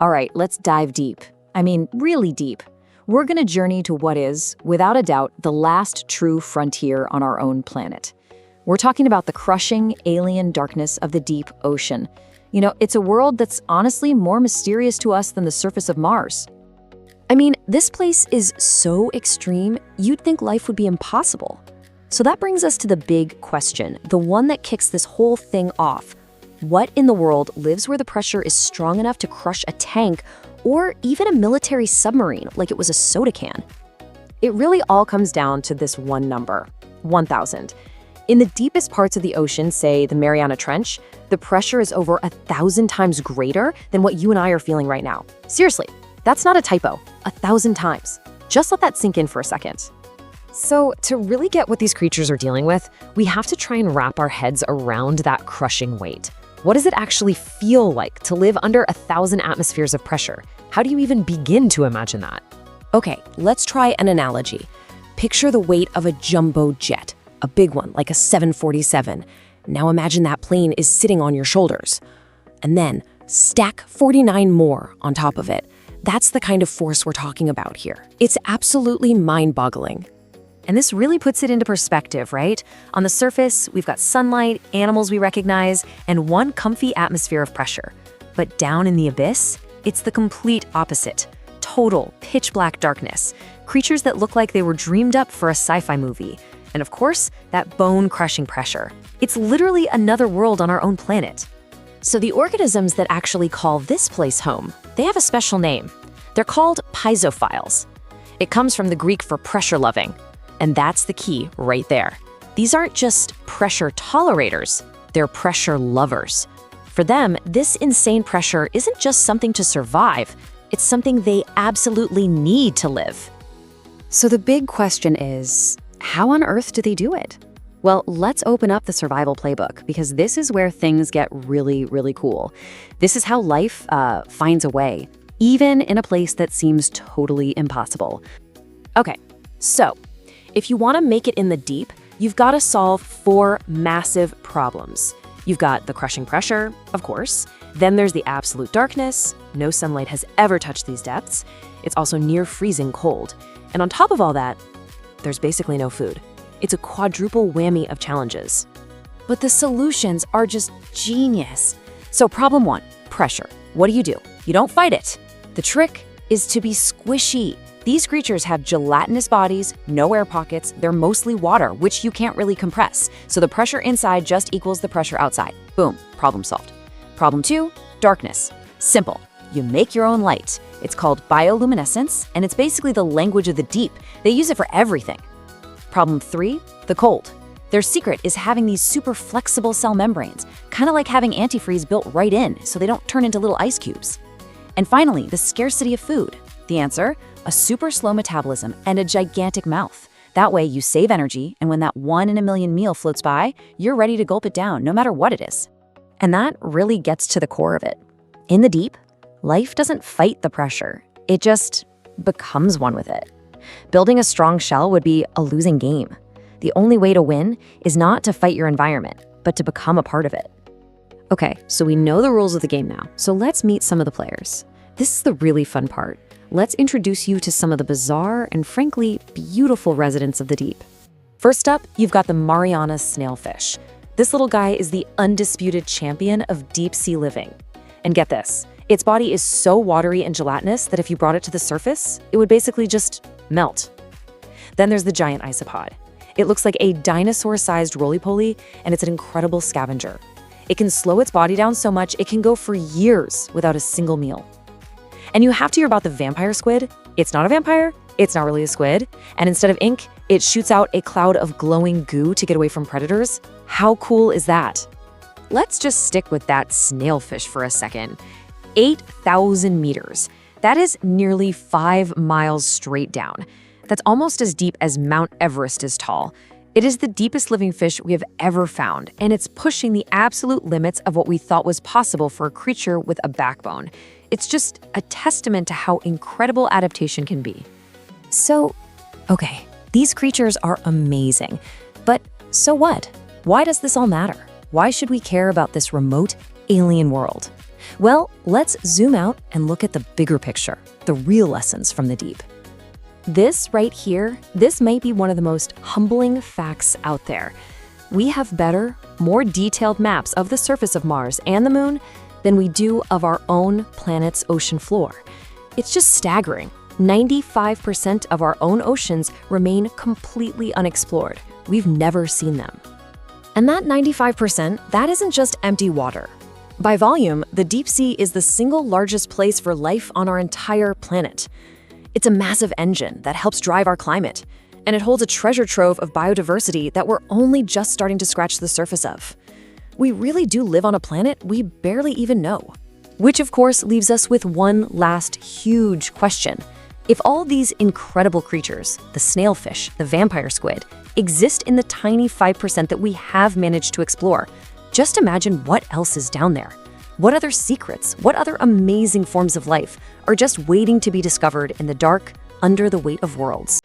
All right, let's dive deep. I mean, really deep. We're going to journey to what is, without a doubt, the last true frontier on our own planet. We're talking about the crushing, alien darkness of the deep ocean. You know, it's a world that's honestly more mysterious to us than the surface of Mars. I mean, this place is so extreme, you'd think life would be impossible. So that brings us to the big question, the one that kicks this whole thing off. What in the world lives where the pressure is strong enough to crush a tank or even a military submarine like it was a soda can? It really all comes down to this one number, 1,000. In the deepest parts of the ocean, say the Mariana Trench, the pressure is over 1,000 times greater than what you and I are feeling right now. Seriously, that's not a typo, 1,000 times. Just let that sink in for a second. So to really get what these creatures are dealing with, we have to try and wrap our heads around that crushing weight. What does it actually feel like to live under 1,000 atmospheres of pressure? How do you even begin to imagine that? Okay, let's try an analogy. Picture the weight of a jumbo jet, a big one like a 747. Now imagine that plane is sitting on your shoulders. And then stack 49 more on top of it. That's the kind of force we're talking about here. It's absolutely mind-boggling. And this really puts it into perspective, right? On the surface, we've got sunlight, animals we recognize, and one comfy atmosphere of pressure. But down in the abyss, it's the complete opposite. Total, pitch-black darkness. Creatures that look like they were dreamed up for a sci-fi movie. And of course, that bone-crushing pressure. It's literally another world on our own planet. So the organisms that actually call this place home, they have a special name. They're called piezo-philes. It comes from the Greek for pressure-loving. And that's the key right there. These aren't just pressure tolerators, they're pressure lovers. For them, this insane pressure isn't just something to survive, it's something they absolutely need to live. So the big question is, how on earth do they do it? Well, let's open up the survival playbook, because this is where things get really, really cool. This is how life finds a way, even in a place that seems totally impossible. Okay, so if you want to make it in the deep, you've got to solve 4 massive problems. You've got the crushing pressure, of course. Then there's the absolute darkness. No sunlight has ever touched these depths. It's also near freezing cold. And on top of all that, there's basically no food. It's a quadruple whammy of challenges. But the solutions are just genius. So problem 1, pressure. What do? You don't fight it. The trick is to be squishy. These creatures have gelatinous bodies, no air pockets, they're mostly water, which you can't really compress. So the pressure inside just equals the pressure outside. Boom, problem solved. Problem 2, darkness. Simple. You make your own light. It's called bioluminescence, and it's basically the language of the deep. They use it for everything. Problem 3, the cold. Their secret is having these super flexible cell membranes, kind of like having antifreeze built right in, so they don't turn into little ice cubes. And finally, the scarcity of food. The answer? A super slow metabolism and a gigantic mouth. That way you save energy, and when that 1 in a million meal floats by, you're ready to gulp it down no matter what it is. And that really gets to the core of it. In the deep, life doesn't fight the pressure. It just becomes one with it. Building a strong shell would be a losing game. The only way to win is not to fight your environment, but to become a part of it. Okay, so we know the rules of the game now, so let's meet some of the players. This is the really fun part. Let's introduce you to some of the bizarre and frankly beautiful residents of the deep. First up, you've got the Mariana snailfish. This little guy is the undisputed champion of deep sea living. And get this, its body is so watery and gelatinous that if you brought it to the surface, it would basically just melt. Then there's the giant isopod. It looks like a dinosaur-sized roly-poly, and it's an incredible scavenger. It can slow its body down so much it can go for years without a single meal. And you have to hear about the vampire squid. It's not a vampire, it's not really a squid, and instead of ink, it shoots out a cloud of glowing goo to get away from predators. How cool is that? Let's just stick with that snailfish for a second. 8,000 meters. That is nearly 5 miles straight down. That's almost as deep as Mount Everest is tall. It is the deepest living fish we have ever found, and it's pushing the absolute limits of what we thought was possible for a creature with a backbone. It's just a testament to how incredible adaptation can be. So, okay, these creatures are amazing, but so what? Why does this all matter? Why should we care about this remote, alien world? Well, let's zoom out and look at the bigger picture, the real lessons from the deep. This right here, this might be one of the most humbling facts out there. We have better, more detailed maps of the surface of Mars and the Moon than we do of our own planet's ocean floor. It's just staggering. 95% of our own oceans remain completely unexplored. We've never seen them. And that 95%, that isn't just empty water. By volume, the deep sea is the single largest place for life on our entire planet. It's a massive engine that helps drive our climate, and it holds a treasure trove of biodiversity that we're only just starting to scratch the surface of. We really do live on a planet we barely even know. Which of course leaves us with one last huge question. If all these incredible creatures, the snailfish, the vampire squid, exist in the tiny 5% that we have managed to explore, just imagine what else is down there. What other secrets, what other amazing forms of life are just waiting to be discovered in the dark, under the weight of worlds?